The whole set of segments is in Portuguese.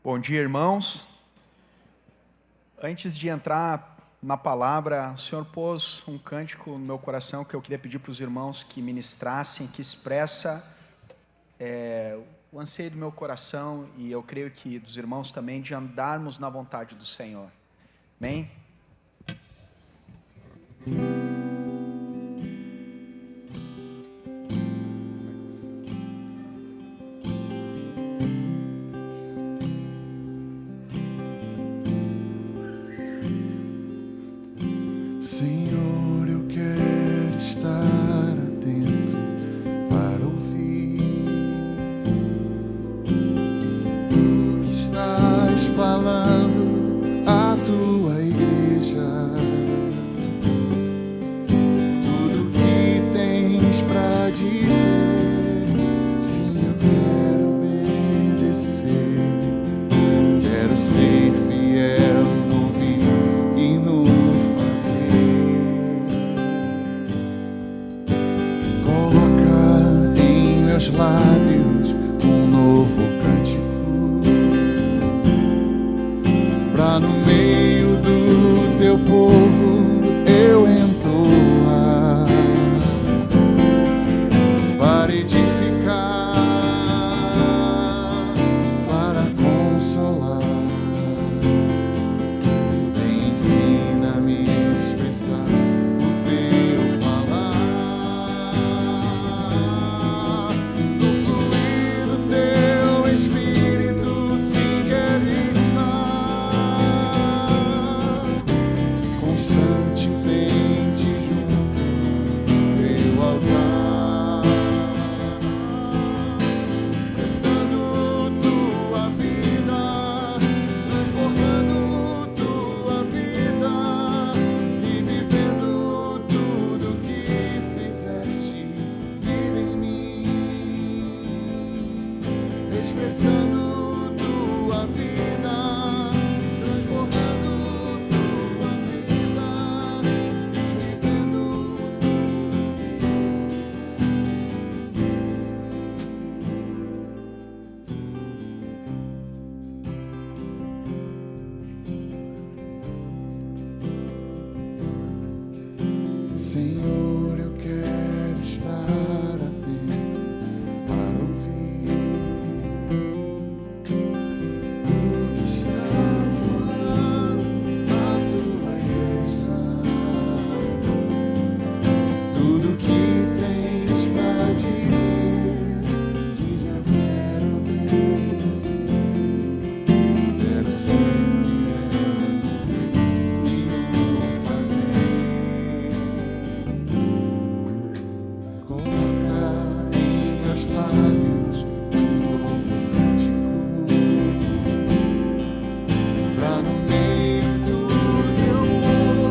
Bom dia, irmãos. Antes de entrar na palavra, o Senhor pôs um cântico no meu coração que eu queria pedir para os irmãos que ministrassem, que expressa o anseio do meu coração, e eu creio que dos irmãos também, de andarmos na vontade do Senhor. Amém? Senhor, eu quero estar atento para ouvir o que estás falando à tua igreja. Tudo que tens para dizer, sim, eu quero obedecer. Quero ser fiel no ouvir e no meus lábios um novo cântico, pra no meio do teu povo eu entoar, para edificar, para consolar. Me ensina a me expressar o teu falar. Expressando tua vida, transformando tua vida, vivendo Senhor, eu quero estar atento para ouvir o que estás falando à tua igreja. Tudo que tens para dizer, diz eu quero obedecer. Quero ser fiel e não fazer. Colocar em meus lábios um novo cântico, pra no meio do teu povo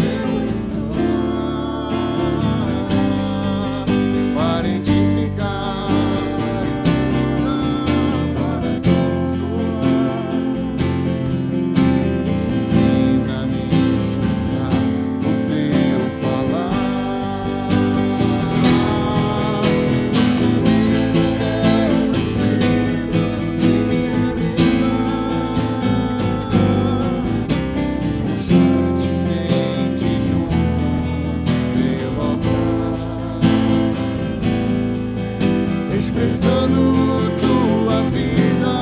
eu entoar, para edificar, para consolar. Ensina-me a expressar o teu falar. Constantemente junto ao teu altar, expressando tua vida,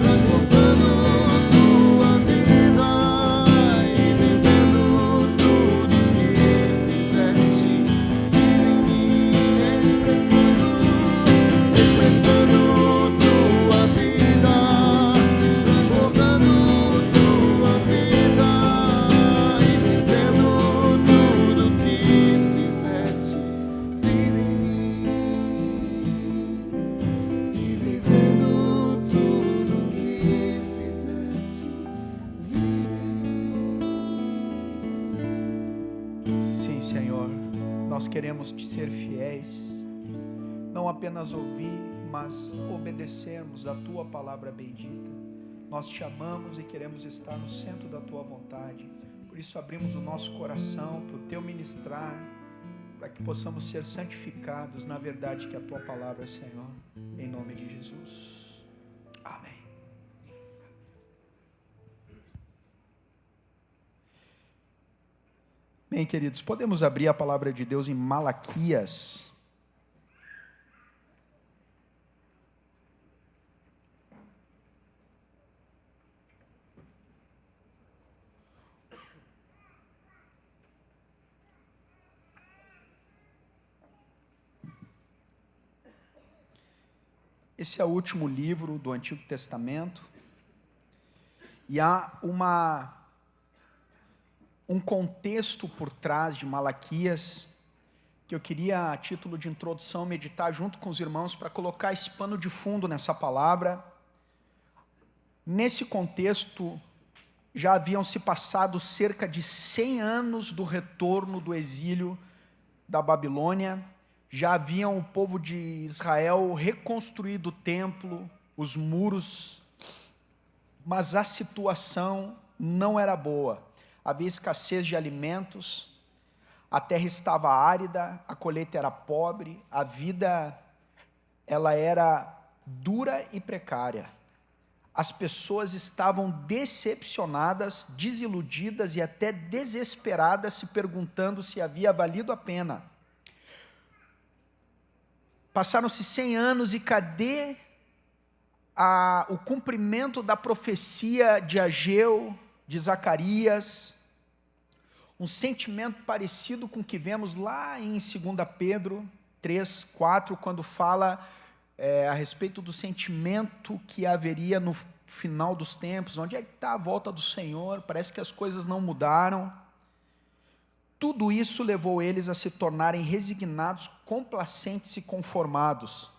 transportando tua vida e vivendo tudo que fizeste vir em mim, expressando tua vida, transbordando tua vida e vivendo tudo que fizeste vir em mim, e vivendo tudo que fizeste vir em mim. Sim, Senhor, nós queremos te ser fiéis, não apenas ouvir, mas obedecermos a tua palavra bendita. Nós te amamos e queremos estar no centro da tua vontade. Por isso abrimos o nosso coração para o teu ministrar, para que possamos ser santificados na verdade que é a tua palavra, Senhor, em nome de Jesus. Amém. Amém, queridos? Podemos abrir a palavra de Deus em Malaquias. Esse é o último livro do Antigo Testamento. E há um contexto por trás de Malaquias, que eu queria, a título de introdução, meditar junto com os irmãos para colocar esse pano de fundo nessa palavra. Nesse contexto, já haviam se passado cerca de 100 anos do retorno do exílio da Babilônia, já haviam o povo de Israel reconstruído o templo, os muros, mas a situação não era boa. Havia escassez de alimentos, a terra estava árida, a colheita era pobre, a vida ela era dura e precária. As pessoas estavam decepcionadas, desiludidas e até desesperadas, se perguntando se havia valido a pena. Passaram-se 100 anos e cadê o cumprimento da profecia de Ageu, de Zacarias? Um sentimento parecido com o que vemos lá em 2 Pedro 3, 4, quando fala a respeito do sentimento que haveria no final dos tempos. Onde é que está a volta do Senhor? Parece que as coisas não mudaram. Tudo isso levou eles a se tornarem resignados, complacentes e conformados.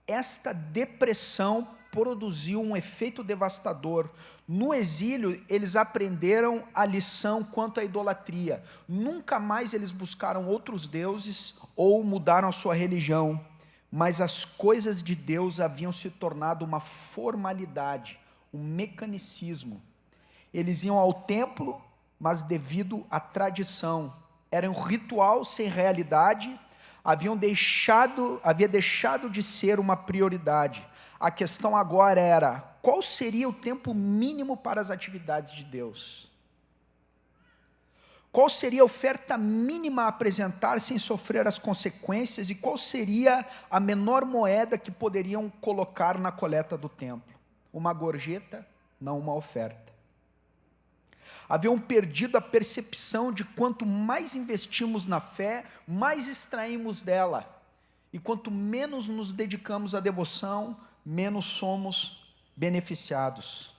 Esta depressão produziu um efeito devastador. No exílio, eles aprenderam a lição quanto à idolatria. Nunca mais eles buscaram outros deuses ou mudaram a sua religião, mas as coisas de Deus haviam se tornado uma formalidade, um mecanicismo. Eles iam ao templo, mas devido à tradição, era um ritual sem realidade, havia deixado de ser uma prioridade. A questão agora era, qual seria o tempo mínimo para as atividades de Deus? Qual seria a oferta mínima a apresentar sem sofrer as consequências? E qual seria a menor moeda que poderiam colocar na coleta do templo? Uma gorjeta, não uma oferta. Haviam perdido a percepção de quanto mais investimos na fé, mais extraímos dela. E quanto menos nos dedicamos à devoção, menos somos beneficiados.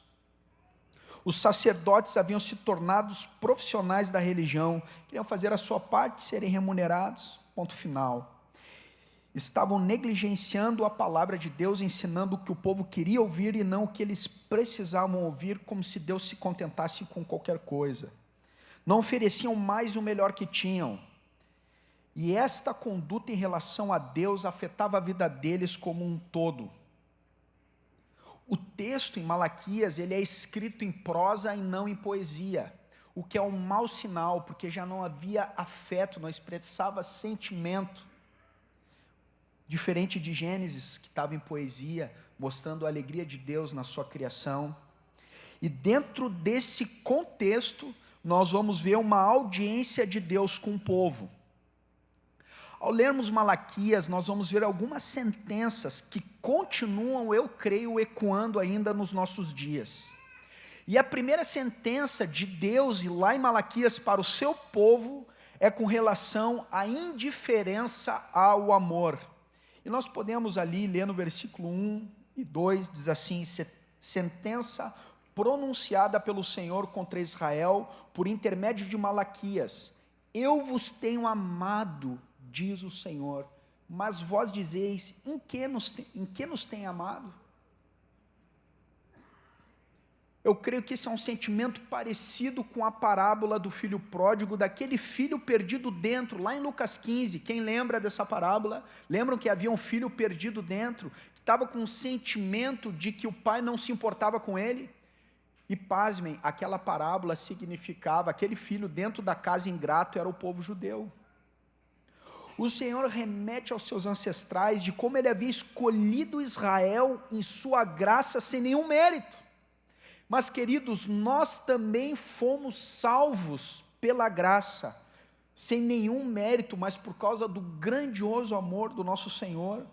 Os sacerdotes haviam se tornado profissionais da religião, queriam fazer a sua parte, serem remunerados, ponto final. Estavam negligenciando a palavra de Deus, ensinando o que o povo queria ouvir e não o que eles precisavam ouvir, como se Deus se contentasse com qualquer coisa. Não ofereciam mais o melhor que tinham. E esta conduta em relação a Deus afetava a vida deles como um todo. O texto em Malaquias, ele é escrito em prosa e não em poesia, o que é um mau sinal, porque já não havia afeto, não expressava sentimento. Diferente de Gênesis, que estava em poesia, mostrando a alegria de Deus na sua criação. E dentro desse contexto, nós vamos ver uma audiência de Deus com o povo. Ao lermos Malaquias, nós vamos ver algumas sentenças que continuam, eu creio, ecoando ainda nos nossos dias. E a primeira sentença de Deus, lá em Malaquias, para o seu povo, é com relação à indiferença ao amor. E nós podemos ali ler no versículo 1 e 2, diz assim: sentença pronunciada pelo Senhor contra Israel por intermédio de Malaquias. Eu vos tenho amado, diz o Senhor, mas vós dizeis, em que nos tem amado? Eu creio que esse é um sentimento parecido com a parábola do filho pródigo, daquele filho perdido dentro, lá em Lucas 15, quem lembra dessa parábola? Lembram que havia um filho perdido dentro, que estava com um sentimento de que o pai não se importava com ele? E pasmem, aquela parábola significava, aquele filho dentro da casa ingrato era o povo judeu. O Senhor remete aos seus ancestrais de como ele havia escolhido Israel em sua graça sem nenhum mérito. Mas, queridos, nós também fomos salvos pela graça, sem nenhum mérito, mas por causa do grandioso amor do nosso Senhor.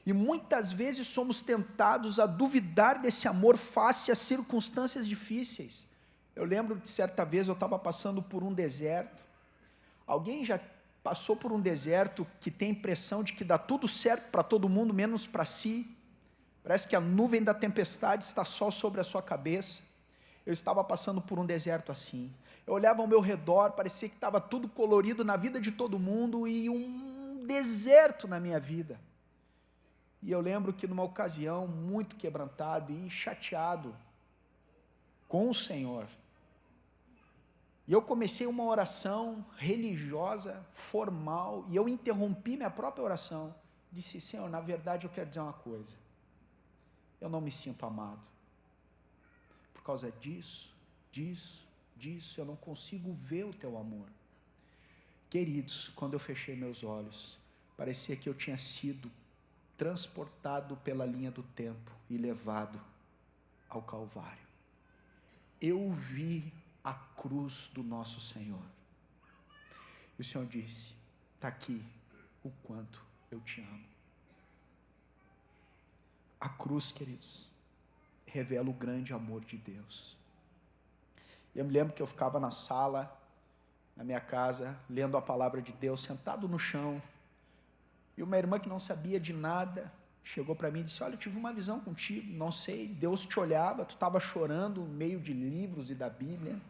E muitas vezes somos tentados a duvidar desse amor face às circunstâncias difíceis. Eu lembro de certa vez eu estava passando por um deserto. Alguém já passou por um deserto que tem a impressão de que dá tudo certo para todo mundo, menos para si? Parece que a nuvem da tempestade está só sobre a sua cabeça. Eu estava passando por um deserto assim. Eu olhava ao meu redor, parecia que estava tudo colorido na vida de todo mundo e um deserto na minha vida. E eu lembro que numa ocasião, muito quebrantado e chateado com o Senhor, e eu comecei uma oração religiosa, formal, e eu interrompi minha própria oração. Disse: Senhor, na verdade eu quero dizer uma coisa. Eu não me sinto amado. Por causa disso, eu não consigo ver o teu amor. Queridos, quando eu fechei meus olhos, parecia que eu tinha sido transportado pela linha do tempo e levado ao Calvário. Eu vi a cruz do nosso Senhor. E o Senhor disse: está aqui o quanto eu te amo. A cruz, queridos, revela o grande amor de Deus. Eu me lembro que eu ficava na sala, na minha casa, lendo a palavra de Deus, sentado no chão, e uma irmã que não sabia de nada, chegou para mim e disse: olha, eu tive uma visão contigo, não sei, Deus te olhava, tu estava chorando no meio de livros e da Bíblia,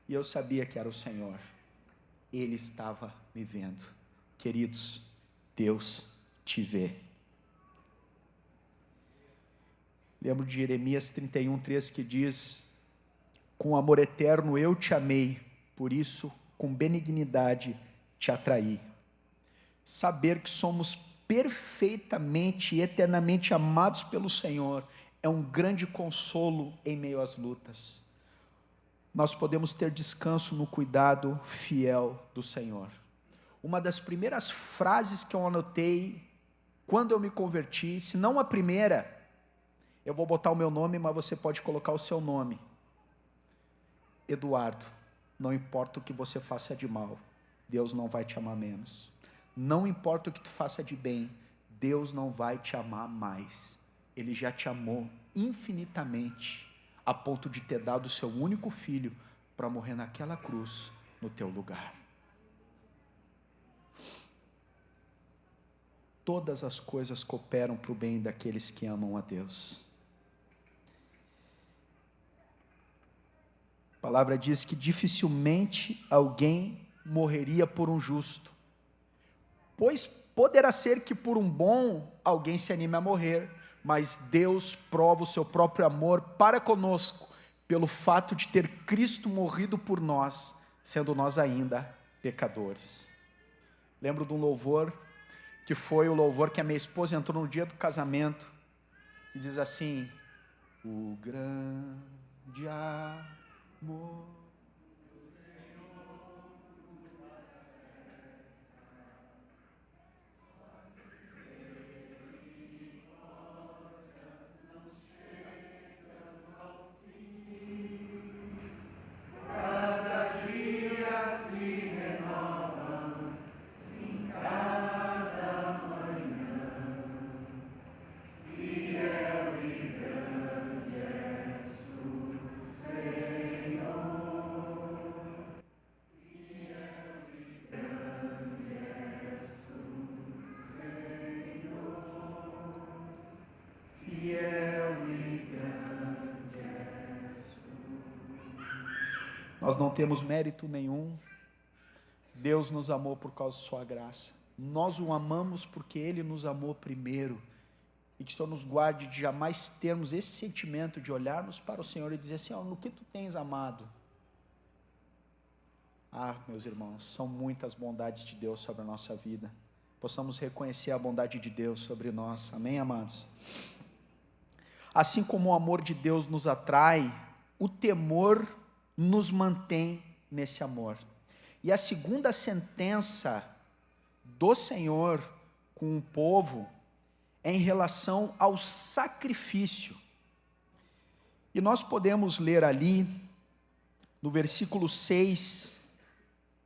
e eu sabia que era o Senhor, Ele estava me vendo. Queridos, Deus te vê. Lembro de Jeremias 31:3 que diz: com amor eterno eu te amei, por isso com benignidade te atraí. Saber que somos perfeitamente e eternamente amados pelo Senhor é um grande consolo em meio às lutas. Nós podemos ter descanso no cuidado fiel do Senhor. Uma das primeiras frases que eu anotei quando eu me converti, se não a primeira, eu vou botar o meu nome, mas você pode colocar o seu nome. Eduardo, não importa o que você faça de mal, Deus não vai te amar menos. Não importa o que tu faça de bem, Deus não vai te amar mais. Ele já te amou infinitamente, a ponto de ter dado o seu único filho para morrer naquela cruz, no teu lugar. Todas as coisas cooperam para o bem daqueles que amam a Deus. A palavra diz que dificilmente alguém morreria por um justo, pois poderá ser que por um bom alguém se anime a morrer, mas Deus prova o seu próprio amor para conosco, pelo fato de ter Cristo morrido por nós, sendo nós ainda pecadores. Lembro de um louvor, que foi o louvor que a minha esposa entrou no dia do casamento, e diz assim: o grande amor. Nós não temos mérito nenhum, Deus nos amou por causa de sua graça, nós o amamos porque Ele nos amou primeiro, e que o Senhor nos guarde de jamais termos esse sentimento de olharmos para o Senhor e dizer assim: no que tu tens amado? Meus irmãos, são muitas bondades de Deus sobre a nossa vida, possamos reconhecer a bondade de Deus sobre nós, amém, amados? Assim como o amor de Deus nos atrai, o temor nos mantém nesse amor. E a segunda sentença do Senhor com o povo é em relação ao sacrifício. E nós podemos ler ali, no versículo 6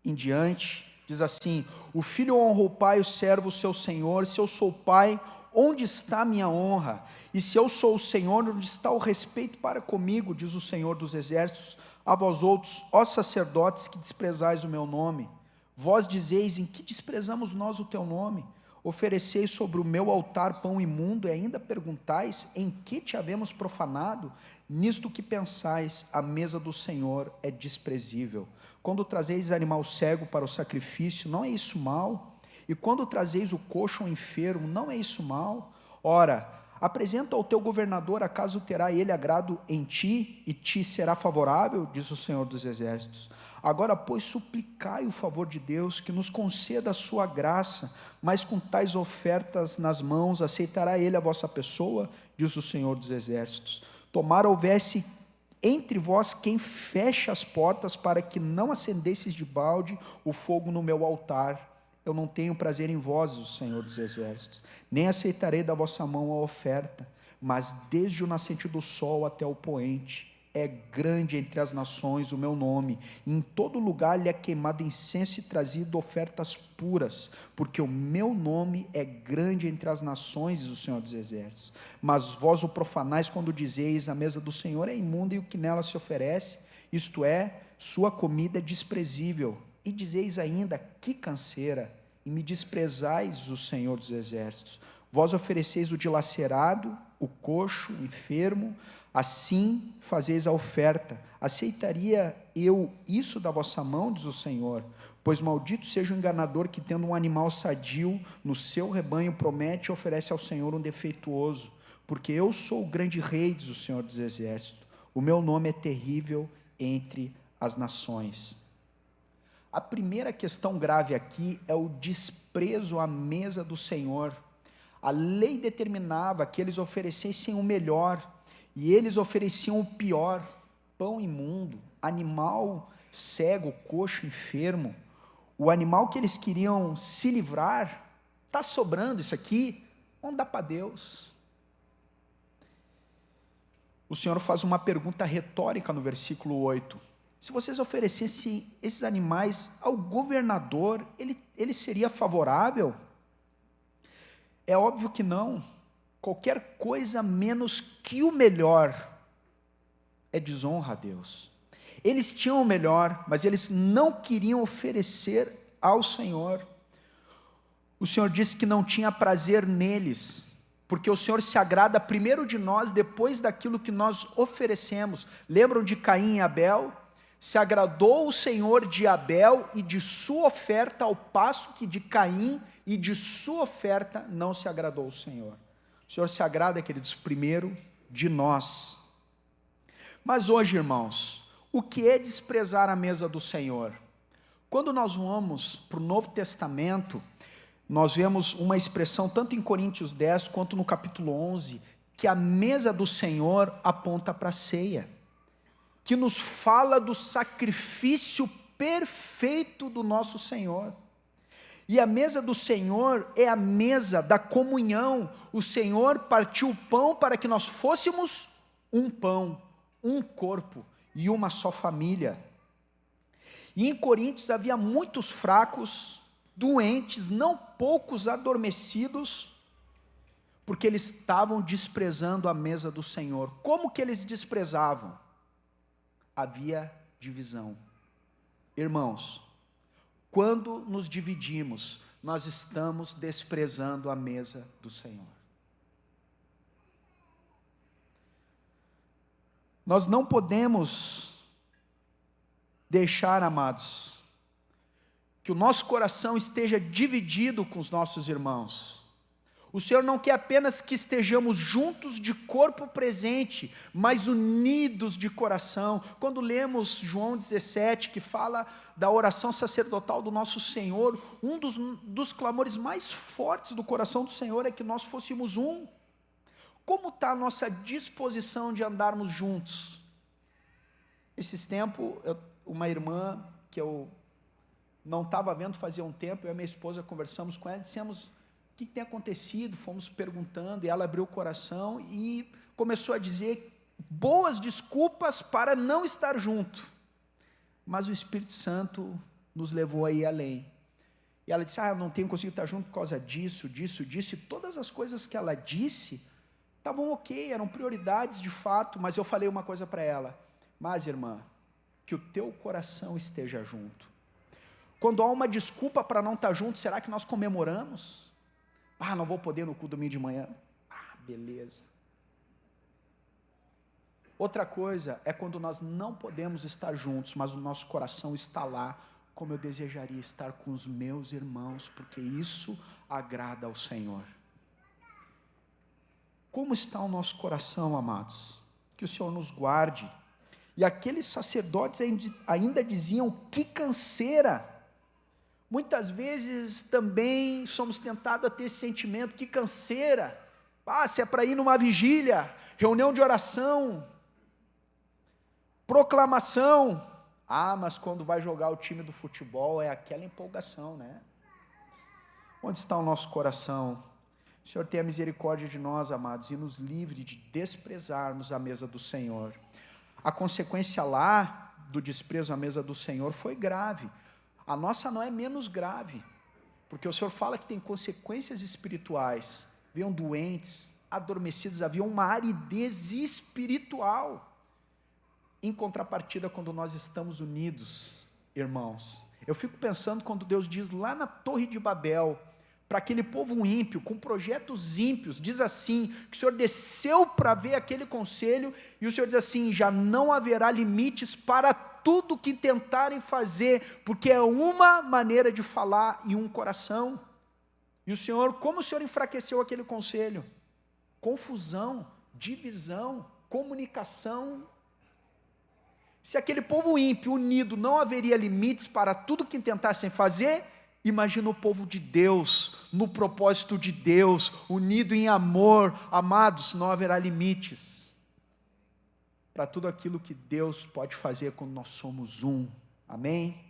em diante, diz assim: o filho honra o pai, o servo o seu senhor. Se eu sou pai, onde está a minha honra? E se eu sou o Senhor, onde está o respeito para comigo? Diz o Senhor dos exércitos a vós outros, ó sacerdotes, que desprezais o meu nome. Vós dizeis: em que desprezamos nós o teu nome? Ofereceis sobre o meu altar pão imundo, e ainda perguntais: em que te havemos profanado? Nisto que pensais, a mesa do Senhor é desprezível. Quando trazeis animal cego para o sacrifício, não é isso mal? E quando trazeis o coxo ou enfermo, não é isso mal? Ora, apresenta ao teu governador, acaso terá ele agrado em ti, e te será favorável? Diz o Senhor dos exércitos. Agora, pois, suplicai o favor de Deus, que nos conceda a sua graça, mas com tais ofertas nas mãos, aceitará ele a vossa pessoa? Diz o Senhor dos exércitos. Tomara houvesse entre vós quem feche as portas, para que não acendesseis de balde o fogo no meu altar. Eu não tenho prazer em vós, o Senhor dos exércitos, nem aceitarei da vossa mão a oferta, mas desde o nascente do sol até o poente, é grande entre as nações o meu nome, e em todo lugar lhe é queimado incenso e trazido ofertas puras, porque o meu nome é grande entre as nações, diz o Senhor dos exércitos. Mas vós o profanais quando dizeis: a mesa do Senhor é imunda e o que nela se oferece, isto é, sua comida é desprezível. E dizeis ainda: que canseira, e me desprezais o Senhor dos exércitos. Vós ofereceis o dilacerado, o coxo, o enfermo, assim fazeis a oferta. Aceitaria eu isso da vossa mão, diz o Senhor? Pois maldito seja o enganador que, tendo um animal sadio no seu rebanho, promete e oferece ao Senhor um defeituoso. Porque eu sou o grande rei, diz o Senhor dos exércitos. O meu nome é terrível entre as nações. A primeira questão grave aqui é o desprezo à mesa do Senhor. A lei determinava que eles oferecessem o melhor, e eles ofereciam o pior: pão imundo, animal cego, coxo, enfermo. O animal que eles queriam se livrar, está sobrando isso aqui, vamos dar para Deus. O Senhor faz uma pergunta retórica no versículo 8. Se vocês oferecessem esses animais ao governador, ele seria favorável? É óbvio que não. Qualquer coisa menos que o melhor é desonra a Deus. Eles tinham o melhor, mas eles não queriam oferecer ao Senhor. O Senhor disse que não tinha prazer neles, porque o Senhor se agrada primeiro de nós, depois daquilo que nós oferecemos. Lembram de Caim e Abel? Se agradou o Senhor de Abel e de sua oferta, ao passo que de Caim e de sua oferta não se agradou o Senhor. O Senhor se agrada, queridos, primeiro de nós. Mas hoje, irmãos, o que é desprezar a mesa do Senhor? Quando nós vamos para o Novo Testamento, nós vemos uma expressão tanto em Coríntios 10 quanto no capítulo 11, que a mesa do Senhor aponta para a ceia, que nos fala do sacrifício perfeito do nosso Senhor. E a mesa do Senhor é a mesa da comunhão. O Senhor partiu o pão para que nós fôssemos um pão, um corpo e uma só família. E em Coríntios havia muitos fracos, doentes, não poucos adormecidos, porque eles estavam desprezando a mesa do Senhor. Como que eles desprezavam? Havia divisão. Irmãos, quando nos dividimos, nós estamos desprezando a mesa do Senhor. Nós não podemos deixar, amados, que o nosso coração esteja dividido com os nossos irmãos. O Senhor não quer apenas que estejamos juntos de corpo presente, mas unidos de coração. Quando lemos João 17, que fala da oração sacerdotal do nosso Senhor, um dos clamores mais fortes do coração do Senhor é que nós fôssemos um. Como está a nossa disposição de andarmos juntos? Esses tempos, uma irmã que eu não estava vendo fazia um tempo, eu e minha esposa conversamos com ela, dissemos: o que tem acontecido? Fomos perguntando, e ela abriu o coração e começou a dizer boas desculpas para não estar junto. Mas o Espírito Santo nos levou a ir além. E ela disse, eu não tenho conseguido estar junto por causa disso, e todas as coisas que ela disse estavam ok, eram prioridades de fato, mas eu falei uma coisa para ela, mas irmã, que o teu coração esteja junto. Quando há uma desculpa para não estar junto, será que nós comemoramos? Não vou poder no culto domingo de manhã. Beleza. Outra coisa é quando nós não podemos estar juntos, mas o nosso coração está lá, como eu desejaria estar com os meus irmãos, porque isso agrada ao Senhor. Como está o nosso coração, amados? Que o Senhor nos guarde. E aqueles sacerdotes ainda diziam, que canseira. Muitas vezes também somos tentados a ter esse sentimento, que canseira. Se é para ir numa vigília, reunião de oração, proclamação, mas quando vai jogar o time do futebol, é aquela empolgação, né? Onde está o nosso coração? O Senhor tenha misericórdia de nós, amados, e nos livre de desprezarmos a mesa do Senhor. A consequência lá do desprezo à mesa do Senhor foi grave. A nossa não é menos grave, porque o Senhor fala que tem consequências espirituais. Haviam doentes, adormecidos, havia uma aridez espiritual. Em contrapartida, quando nós estamos unidos, irmãos, eu fico pensando quando Deus diz lá na Torre de Babel, para aquele povo ímpio, com projetos ímpios, diz assim, que o Senhor desceu para ver aquele conselho, e o Senhor diz assim, já não haverá limites para tudo que tentarem fazer, porque é uma maneira de falar e um coração. E o Senhor, como o Senhor enfraqueceu aquele conselho? Confusão, divisão, comunicação. Se aquele povo ímpio unido não haveria limites para tudo que tentassem fazer, imagina o povo de Deus, no propósito de Deus, unido em amor, amados, não haverá limites para tudo aquilo que Deus pode fazer quando nós somos um, amém?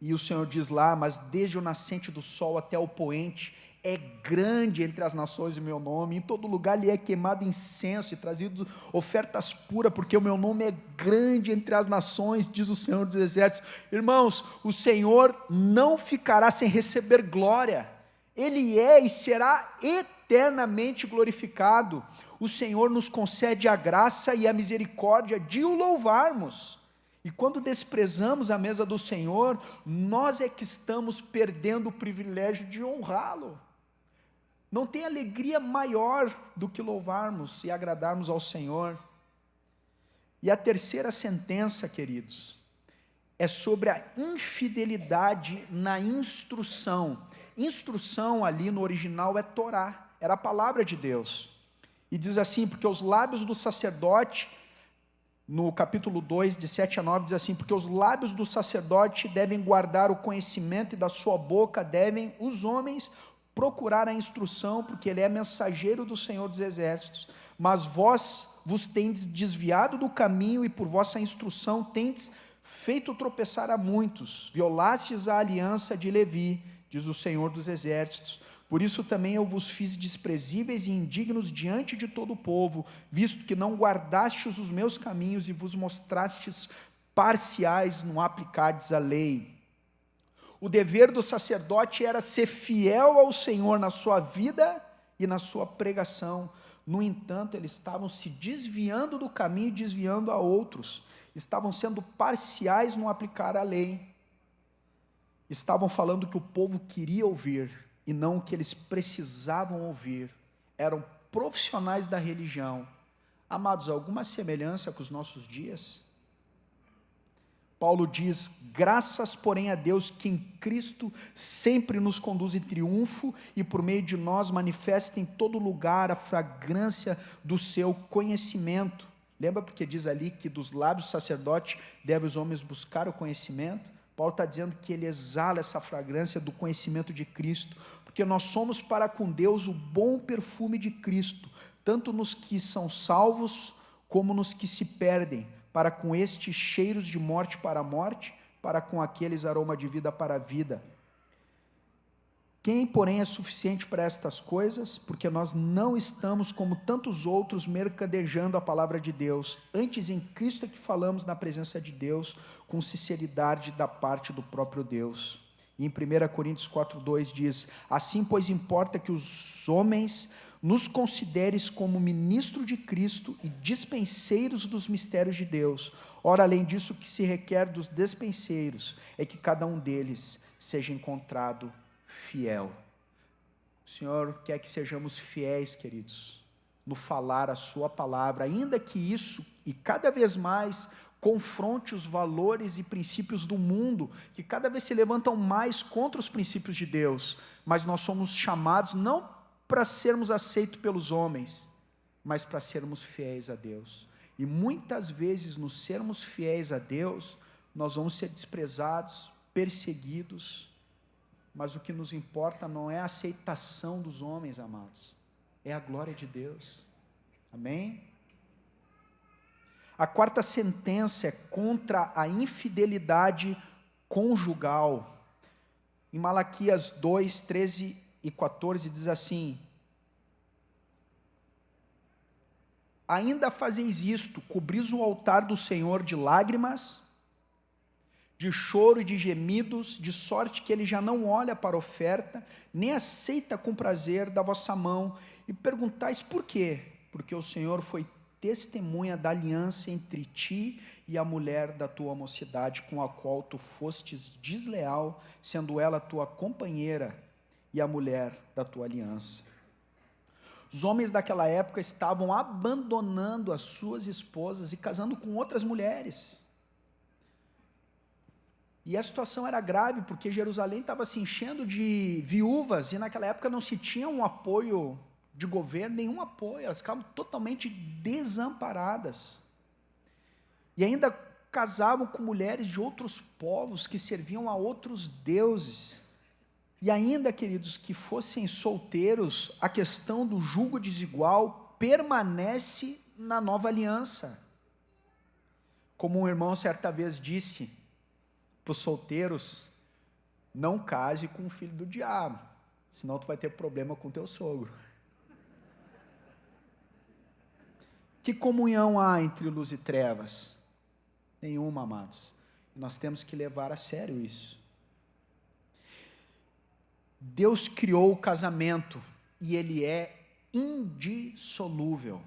E o Senhor diz lá, mas desde o nascente do sol até o poente, é grande entre as nações o meu nome, em todo lugar lhe é queimado incenso e trazido ofertas puras, porque o meu nome é grande entre as nações, diz o Senhor dos Exércitos. Irmãos, o Senhor não ficará sem receber glória, Ele é e será eternamente glorificado. O Senhor nos concede a graça e a misericórdia de o louvarmos. E quando desprezamos a mesa do Senhor, nós é que estamos perdendo o privilégio de honrá-lo. Não tem alegria maior do que louvarmos e agradarmos ao Senhor. E a terceira sentença, queridos, é sobre a infidelidade na instrução. Instrução ali no original é Torá, era a palavra de Deus. E diz assim, porque os lábios do sacerdote, no capítulo 2, de 7 a 9, diz assim, porque os lábios do sacerdote devem guardar o conhecimento e da sua boca devem os homens procurar a instrução, porque ele é mensageiro do Senhor dos Exércitos. Mas vós vos tendes desviado do caminho e por vossa instrução tendes feito tropeçar a muitos. Violastes a aliança de Levi, diz o Senhor dos Exércitos. Por isso também eu vos fiz desprezíveis e indignos diante de todo o povo, visto que não guardastes os meus caminhos e vos mostrastes parciais no aplicardes a lei. O dever do sacerdote era ser fiel ao Senhor na sua vida e na sua pregação. No entanto, eles estavam se desviando do caminho e desviando a outros. Estavam sendo parciais no aplicar a lei. Estavam falando o que o povo queria ouvir e não o que eles precisavam ouvir. Eram profissionais da religião. Amados, alguma semelhança com os nossos dias? Paulo diz, graças porém a Deus que em Cristo sempre nos conduz em triunfo e por meio de nós manifesta em todo lugar a fragrância do seu conhecimento. Lembra porque diz ali que dos lábios do sacerdote devem os homens buscar o conhecimento? Paulo está dizendo que ele exala essa fragrância do conhecimento de Cristo, porque nós somos para com Deus o bom perfume de Cristo, tanto nos que são salvos como nos que se perdem, para com estes cheiros de morte para a morte, para com aqueles aroma de vida para a vida. Quem, porém, é suficiente para estas coisas? Porque nós não estamos como tantos outros mercadejando a palavra de Deus. Antes, em Cristo é que falamos na presença de Deus, com sinceridade da parte do próprio Deus. E em 1 Coríntios 4,2 diz: assim, pois, importa que os homens nos consideres como ministro de Cristo e dispenseiros dos mistérios de Deus. Ora, além disso, o que se requer dos dispenseiros é que cada um deles seja encontrado fiel. O Senhor quer que sejamos fiéis, queridos, no falar a sua palavra, ainda que isso, e cada vez mais, confronte os valores e princípios do mundo, que cada vez se levantam mais contra os princípios de Deus, mas nós somos chamados não para sermos aceitos pelos homens, mas para sermos fiéis a Deus. E muitas vezes, no sermos fiéis a Deus, nós vamos ser desprezados, perseguidos, mas o que nos importa não é a aceitação dos homens, amados, é a glória de Deus. Amém? A quarta sentença é contra a infidelidade conjugal. Em Malaquias 2, 13 e 14 diz assim: ainda fazeis isto, cobris o altar do Senhor de lágrimas, de choro e de gemidos, de sorte que ele já não olha para a oferta, nem aceita com prazer da vossa mão, e perguntais por quê? Porque o Senhor foi testemunha da aliança entre ti e a mulher da tua mocidade, com a qual tu fostes desleal, sendo ela tua companheira e a mulher da tua aliança. Os homens daquela época estavam abandonando as suas esposas e casando com outras mulheres. E a situação era grave, porque Jerusalém estava se enchendo de viúvas, e naquela época não se tinha um apoio de governo, nenhum apoio, elas ficavam totalmente desamparadas. E ainda casavam com mulheres de outros povos, que serviam a outros deuses. E ainda, queridos, que fossem solteiros, a questão do jugo desigual permanece na nova aliança. Como um irmão certa vez disse para os solteiros: não case com o filho do diabo, senão tu vai ter problema com teu sogro. Que comunhão há entre luz e trevas? Nenhuma, amados. Nós temos que levar a sério isso. Deus criou o casamento e ele é indissolúvel.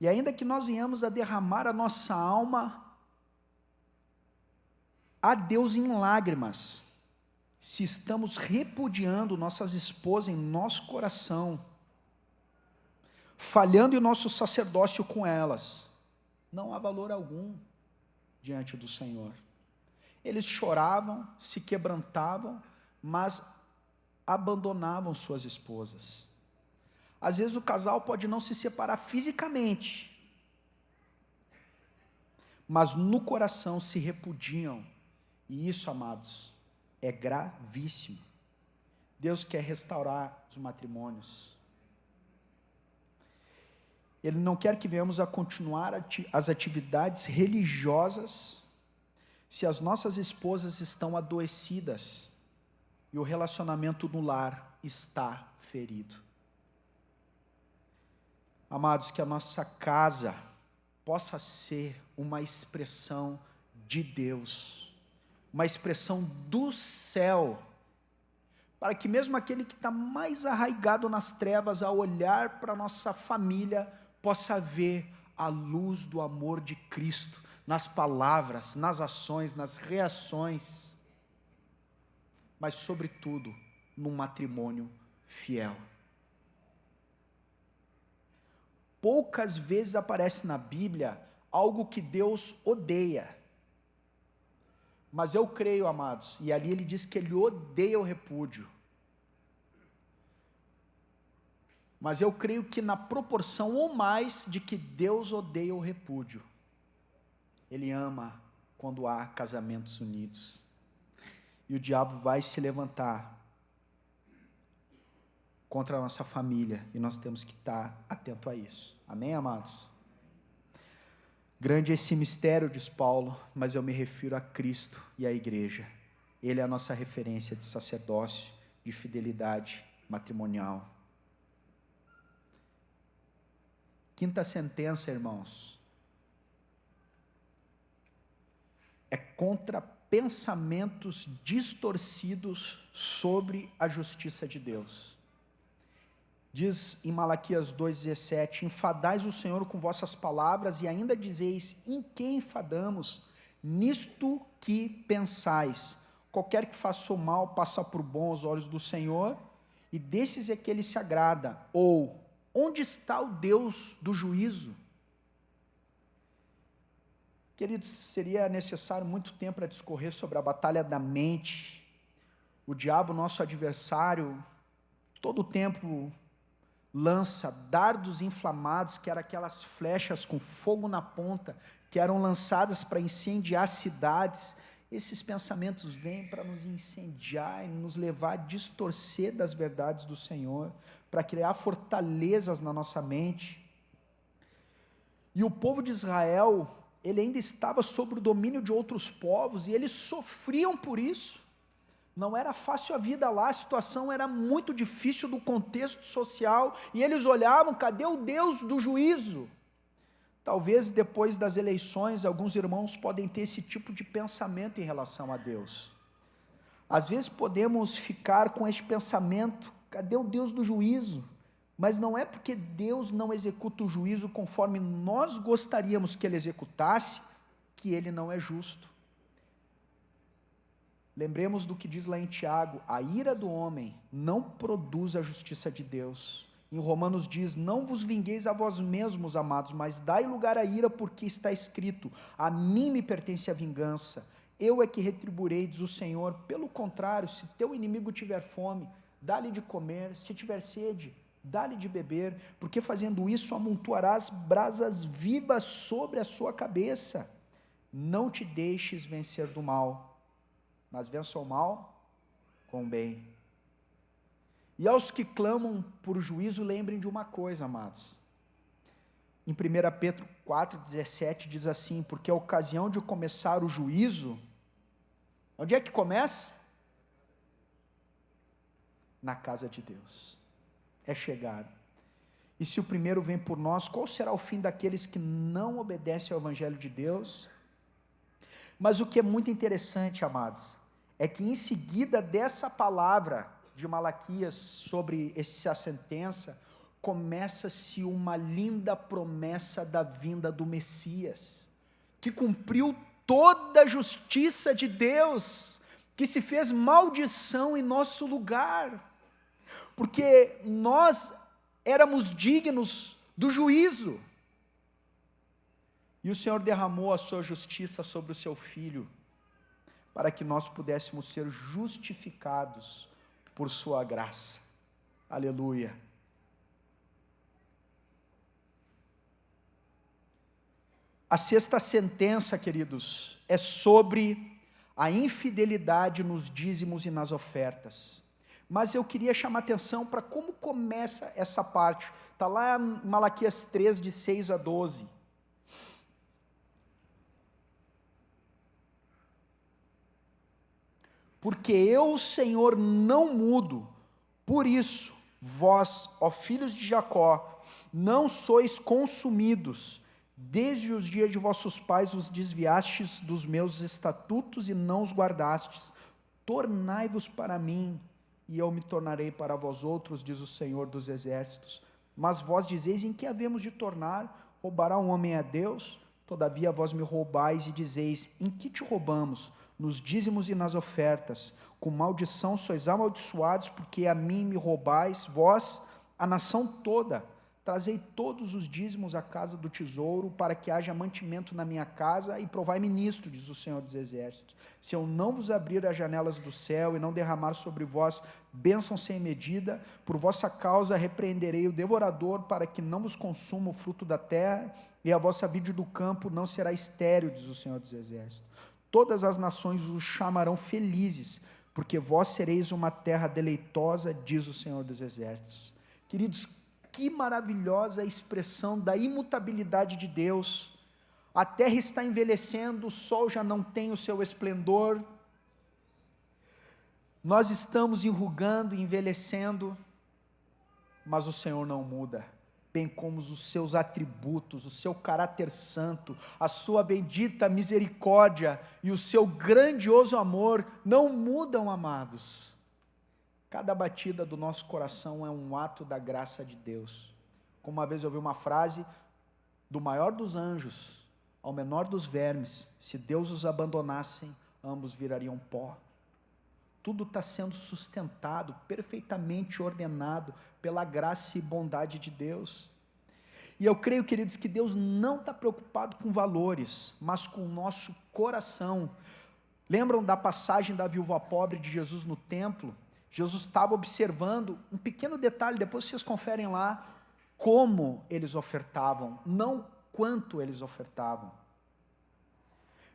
E ainda que nós venhamos a derramar a nossa alma a Deus em lágrimas, se estamos repudiando nossas esposas em nosso coração, falhando em nosso sacerdócio com elas, não há valor algum diante do Senhor. Eles choravam, se quebrantavam, mas abandonavam suas esposas. Às vezes o casal pode não se separar fisicamente, mas no coração se repudiam. E isso, amados, é gravíssimo. Deus quer restaurar os matrimônios. Ele não quer que venhamos a continuar as atividades religiosas se as nossas esposas estão adoecidas e o relacionamento no lar está ferido. Amados, que a nossa casa possa ser uma expressão de Deus, uma expressão do céu, para que mesmo aquele que está mais arraigado nas trevas, ao olhar para a nossa família, possa ver a luz do amor de Cristo, nas palavras, nas ações, nas reações, mas sobretudo, num matrimônio fiel. Poucas vezes aparece na Bíblia algo que Deus odeia, mas eu creio, amados, e ali ele diz que ele odeia o repúdio, mas eu creio que na proporção ou mais de que Deus odeia o repúdio, ele ama quando há casamentos unidos, e o diabo vai se levantar contra a nossa família, e nós temos que estar atento a isso, amém, amados? Grande é esse mistério, diz Paulo, mas eu me refiro a Cristo e à igreja. Ele é a nossa referência de sacerdócio, de fidelidade matrimonial. Quinta sentença, irmãos, é contra pensamentos distorcidos sobre a justiça de Deus. Diz em Malaquias 2,17: enfadais o Senhor com vossas palavras, e ainda dizeis: em quem enfadamos? Nisto que pensais. Qualquer que faça o mal passa por bom aos olhos do Senhor, e desses é que ele se agrada. Ou, onde está o Deus do juízo? Queridos, seria necessário muito tempo para discorrer sobre a batalha da mente. O diabo, nosso adversário, todo o tempo lança dardos inflamados, que eram aquelas flechas com fogo na ponta, que eram lançadas para incendiar cidades. Esses pensamentos vêm para nos incendiar e nos levar a distorcer das verdades do Senhor, para criar fortalezas na nossa mente. E o povo de Israel, ele ainda estava sob o domínio de outros povos, e eles sofriam por isso. Não era fácil a vida lá, a situação era muito difícil do contexto social, e eles olhavam: cadê o Deus do juízo? Talvez depois das eleições, alguns irmãos podem ter esse tipo de pensamento em relação a Deus. Às vezes podemos ficar com esse pensamento: cadê o Deus do juízo? Mas não é porque Deus não executa o juízo conforme nós gostaríamos que Ele executasse, que Ele não é justo. Lembremos do que diz lá em Tiago: a ira do homem não produz a justiça de Deus. Em Romanos diz: não vos vingueis a vós mesmos, amados, mas dai lugar à ira, porque está escrito: a mim me pertence a vingança, eu é que retribuirei, diz o Senhor. Pelo contrário, se teu inimigo tiver fome, dá-lhe de comer; se tiver sede, dá-lhe de beber, porque fazendo isso amontoarás brasas vivas sobre a sua cabeça. Não te deixes vencer do mal, mas vença o mal com o bem. E aos que clamam por juízo, lembrem de uma coisa, amados. Em 1 Pedro 4,17 diz assim: porque a ocasião de começar o juízo, onde é que começa? Na casa de Deus. É chegado. E se o primeiro vem por nós, qual será o fim daqueles que não obedecem ao Evangelho de Deus? Mas o que é muito interessante, amados, é que em seguida dessa palavra de Malaquias sobre essa sentença, começa-se uma linda promessa da vinda do Messias, que cumpriu toda a justiça de Deus, que se fez maldição em nosso lugar, porque nós éramos dignos do juízo, e o Senhor derramou a sua justiça sobre o seu Filho, para que nós pudéssemos ser justificados por sua graça. Aleluia. A sexta sentença, queridos, é sobre a infidelidade nos dízimos e nas ofertas. Mas eu queria chamar atenção para como começa essa parte. Está lá em Malaquias 3, de 6 a 12. Porque eu, Senhor, não mudo, por isso, vós, ó filhos de Jacó, não sois consumidos. Desde os dias de vossos pais os desviastes dos meus estatutos e não os guardastes. Tornai-vos para mim, e eu me tornarei para vós outros, diz o Senhor dos exércitos. Mas vós dizeis: em que havemos de tornar? Roubará um homem a Deus? Todavia vós me roubais e dizeis: em que te roubamos? Nos dízimos e nas ofertas. Com maldição sois amaldiçoados, porque a mim me roubais, vós, a nação toda. Trazei todos os dízimos à casa do tesouro, para que haja mantimento na minha casa, e provai-me nisto, diz o Senhor dos exércitos. Se eu não vos abrir as janelas do céu, e não derramar sobre vós bênção sem medida, por vossa causa repreenderei o devorador, para que não vos consuma o fruto da terra, e a vossa vide do campo não será estéril, diz o Senhor dos exércitos. Todas as nações os chamarão felizes, porque vós sereis uma terra deleitosa, diz o Senhor dos exércitos. Queridos, que maravilhosa expressão da imutabilidade de Deus. A terra está envelhecendo, o sol já não tem o seu esplendor, Nós estamos enrugando, envelhecendo, mas o Senhor não muda, bem como os seus atributos, o seu caráter santo, a sua bendita misericórdia e o seu grandioso amor não mudam, amados. Cada batida do nosso coração é um ato da graça de Deus. Como uma vez eu ouvi uma frase, do maior dos anjos ao menor dos vermes, se Deus os abandonasse, ambos virariam pó. Tudo está sendo sustentado, perfeitamente ordenado pela graça e bondade de Deus. E eu creio, queridos, que Deus não está preocupado com valores, mas com o nosso coração. Lembram da passagem da viúva pobre de Jesus no templo? Jesus estava observando um pequeno detalhe, depois vocês conferem lá, como eles ofertavam, não quanto eles ofertavam.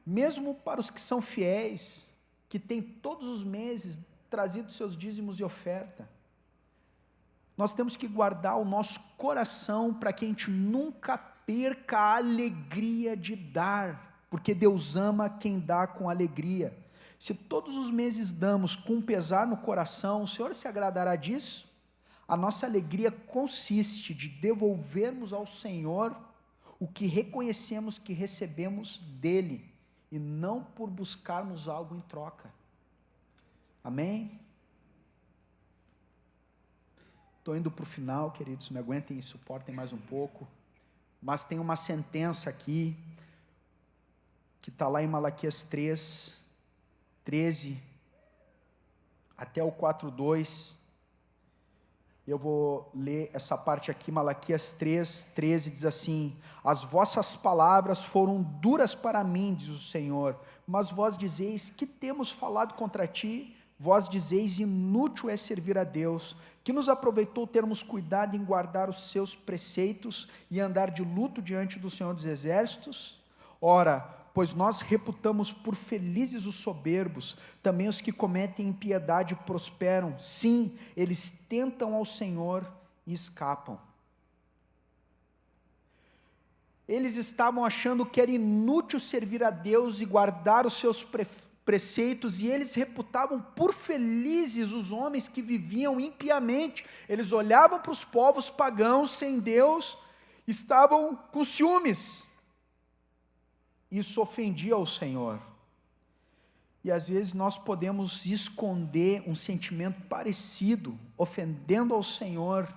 Mesmo para os que são fiéis, que têm todos os meses trazido seus dízimos e oferta, nós temos que guardar o nosso coração para que a gente nunca perca a alegria de dar, porque Deus ama quem dá com alegria. Se todos os meses damos com pesar no coração, o Senhor se agradará disso? A nossa alegria consiste de devolvermos ao Senhor o que reconhecemos que recebemos dEle, e não por buscarmos algo em troca. Amém? Estou indo para o final, queridos, me aguentem e suportem mais um pouco, mas tem uma sentença aqui, que está lá em Malaquias 3, 13, até o 4:2, eu vou ler essa parte aqui, Malaquias 3, 13, diz assim: as vossas palavras foram duras para mim, diz o Senhor, mas vós dizeis, que temos falado contra ti? Vós dizeis, inútil é servir a Deus, que nos aproveitou termos cuidado em guardar os seus preceitos e andar de luto diante do Senhor dos Exércitos? Ora, pois nós reputamos por felizes os soberbos, também os que cometem impiedade prosperam, sim, eles tentam ao Senhor e escapam. Eles estavam achando que era inútil servir a Deus e guardar os seus preceitos, e eles reputavam por felizes os homens que viviam impiamente. Eles olhavam para os povos pagãos sem Deus, estavam com ciúmes. Isso ofendia ao Senhor. E às vezes nós podemos esconder um sentimento parecido, ofendendo ao Senhor,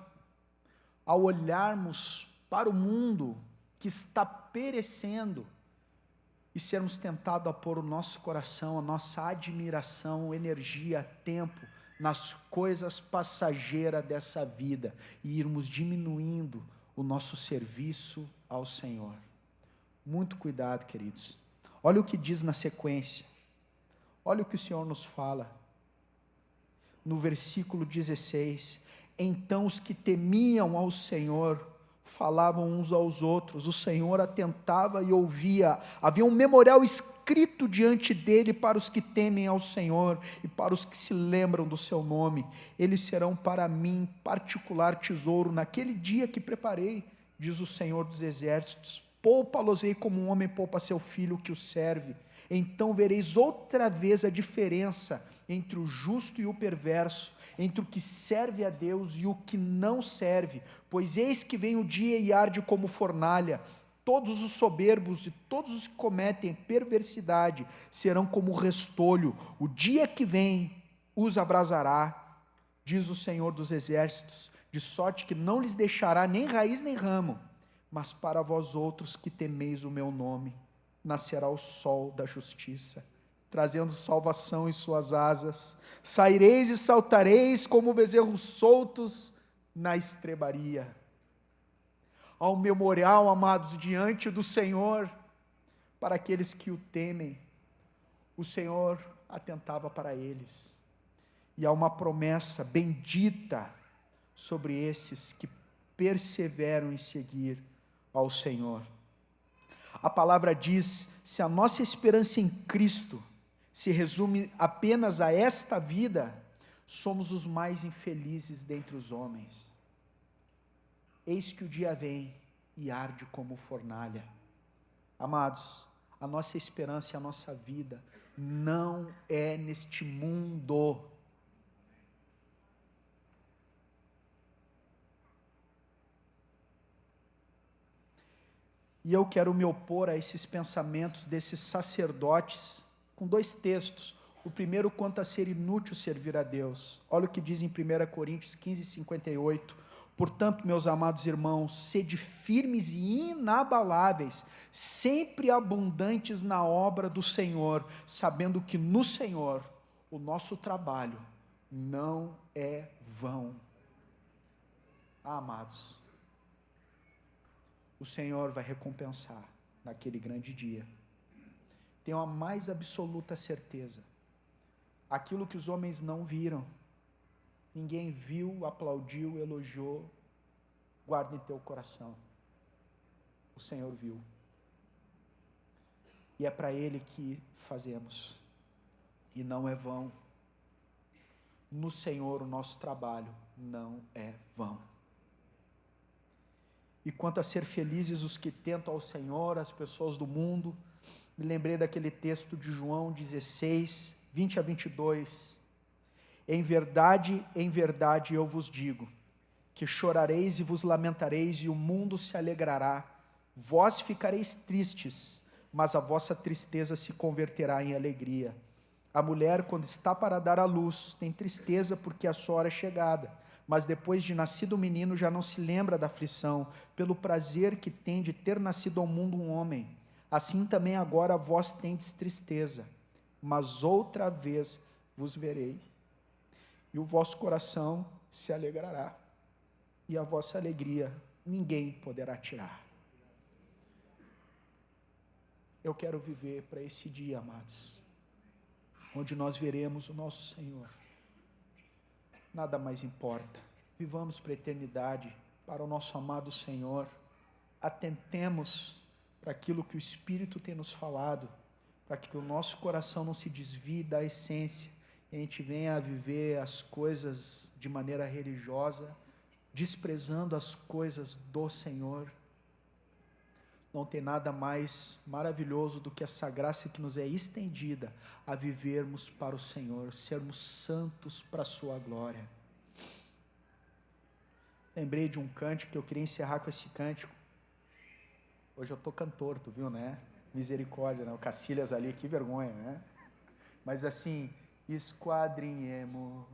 ao olharmos para o mundo que está perecendo e sermos tentados a pôr o nosso coração, a nossa admiração, energia, tempo nas coisas passageiras dessa vida e irmos diminuindo o nosso serviço ao Senhor. Muito cuidado, queridos. Olha o que diz na sequência. Olha o que o Senhor nos fala. No versículo 16. Então os que temiam ao Senhor falavam uns aos outros. O Senhor atentava e ouvia. Havia um memorial escrito diante dele para os que temem ao Senhor e para os que se lembram do seu nome. Eles serão para mim particular tesouro naquele dia que preparei, diz o Senhor dos Exércitos. Poupa-los-ei como um homem poupa seu filho que o serve. Então vereis outra vez a diferença entre o justo e o perverso, entre o que serve a Deus e o que não serve, pois eis que vem o dia e arde como fornalha. Todos os soberbos e todos os que cometem perversidade serão como restolho. O dia que vem os abrasará, diz o Senhor dos Exércitos, de sorte que não lhes deixará nem raiz nem ramo. Mas para vós outros que temeis o meu nome, nascerá o sol da justiça, trazendo salvação em suas asas. Saireis e saltareis como bezerros soltos na estrebaria. Ao memorial, amados, diante do Senhor, para aqueles que o temem, o Senhor atentava para eles. E há uma promessa bendita sobre esses que perseveram em seguir ao Senhor. A palavra diz: se a nossa esperança em Cristo se resume apenas a esta vida, somos os mais infelizes dentre os homens. Eis que o dia vem e arde como fornalha. Amados, a nossa esperança e a nossa vida não é neste mundo. E eu quero me opor a esses pensamentos desses sacerdotes com 2 textos. O primeiro, quanto a ser inútil servir a Deus. Olha o que diz em 1 Coríntios 15, 58. Portanto, meus amados irmãos, sede firmes e inabaláveis, sempre abundantes na obra do Senhor, sabendo que no Senhor o nosso trabalho não é vão. Amados, o Senhor vai recompensar naquele grande dia. Tenho a mais absoluta certeza. Aquilo que os homens não viram, ninguém viu, aplaudiu, elogiou, guarda em teu coração. O Senhor viu. E é para Ele que fazemos. E não é vão. No Senhor o nosso trabalho não é vão. E quanto a ser felizes os que tentam ao Senhor, as pessoas do mundo, me lembrei daquele texto de João 16, 20 a 22. Em verdade eu vos digo, que chorareis e vos lamentareis, e o mundo se alegrará. Vós ficareis tristes, mas a vossa tristeza se converterá em alegria. A mulher, quando está para dar à luz, tem tristeza porque a sua hora é chegada, mas depois de nascido o menino já não se lembra da aflição, pelo prazer que tem de ter nascido ao mundo um homem. Assim também agora vós tendes tristeza, mas outra vez vos verei, e o vosso coração se alegrará, e a vossa alegria ninguém poderá tirar. Eu quero viver para esse dia, amados, onde nós veremos o nosso Senhor. Nada mais importa. Vivamos para a eternidade, para o nosso amado Senhor. Atentemos para aquilo que o Espírito tem nos falado, para que o nosso coração não se desvie da essência, e a gente venha a viver as coisas de maneira religiosa, desprezando as coisas do Senhor. Não tem nada mais maravilhoso do que essa graça que nos é estendida a vivermos para o Senhor, sermos santos para a sua glória. Lembrei de um cântico que eu queria encerrar com esse cântico. Hoje eu estou cantor, tu viu, né? Misericórdia, né? O Cacilhas ali, que vergonha, né? Mas assim, esquadrinhemos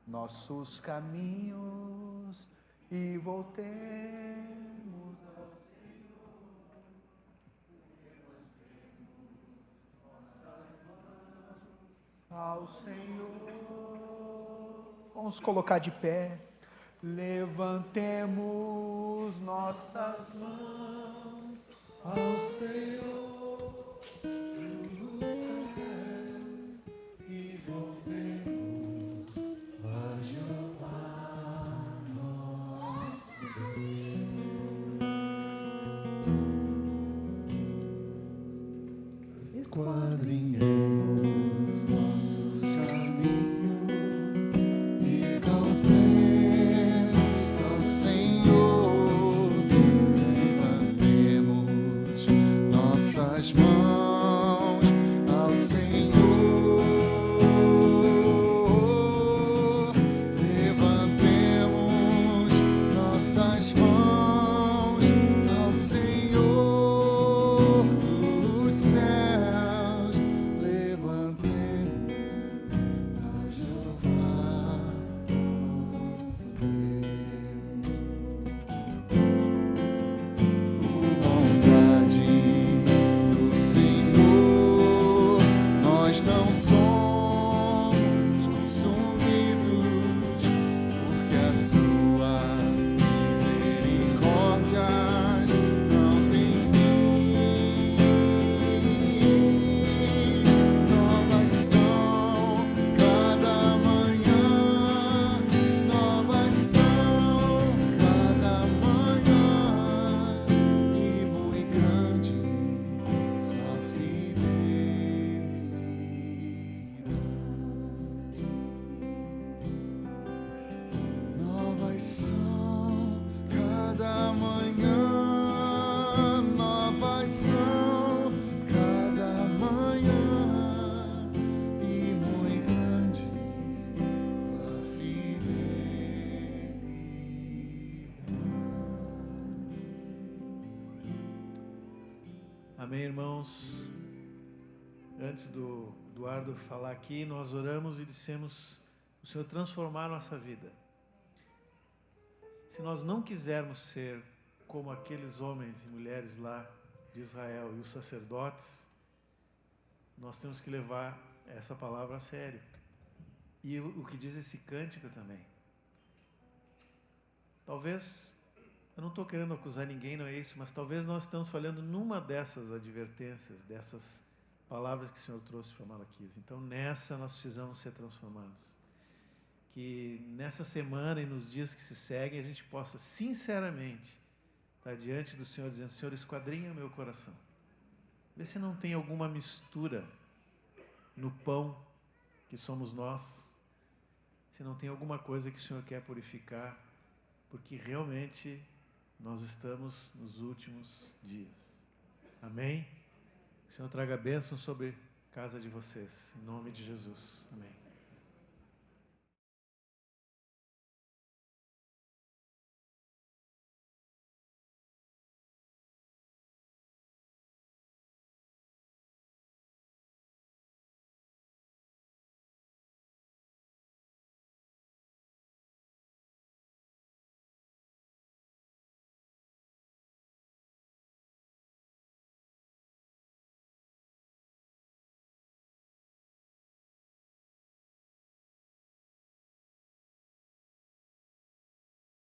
nossos caminhos e voltemos ao Senhor. Vamos colocar de pé. Levantemos nossas mãos ao Senhor e voltemos a Jeová nosso Deus. Esquadrinhemos nossos caminhos e voltemos ao Senhor. Levantemos Amém, irmãos? Antes do Eduardo falar aqui, nós oramos e dissemos: o Senhor transformar a nossa vida. Se nós não quisermos ser como aqueles homens e mulheres lá de Israel e os sacerdotes, nós temos que levar essa palavra a sério. E o que diz esse cântico também. Talvez, eu não estou querendo acusar ninguém, não é isso, mas talvez nós estamos falhando numa dessas advertências, dessas palavras que o Senhor trouxe para Malaquias. Então, nessa nós precisamos ser transformados. Que nessa semana e nos dias que se seguem, a gente possa sinceramente estar diante do Senhor, dizendo: Senhor, esquadrinha meu coração. Vê se não tem alguma mistura no pão que somos nós, se não tem alguma coisa que o Senhor quer purificar, porque realmente nós estamos nos últimos dias. Amém? Que o Senhor traga bênção sobre a casa de vocês, em nome de Jesus. Amém.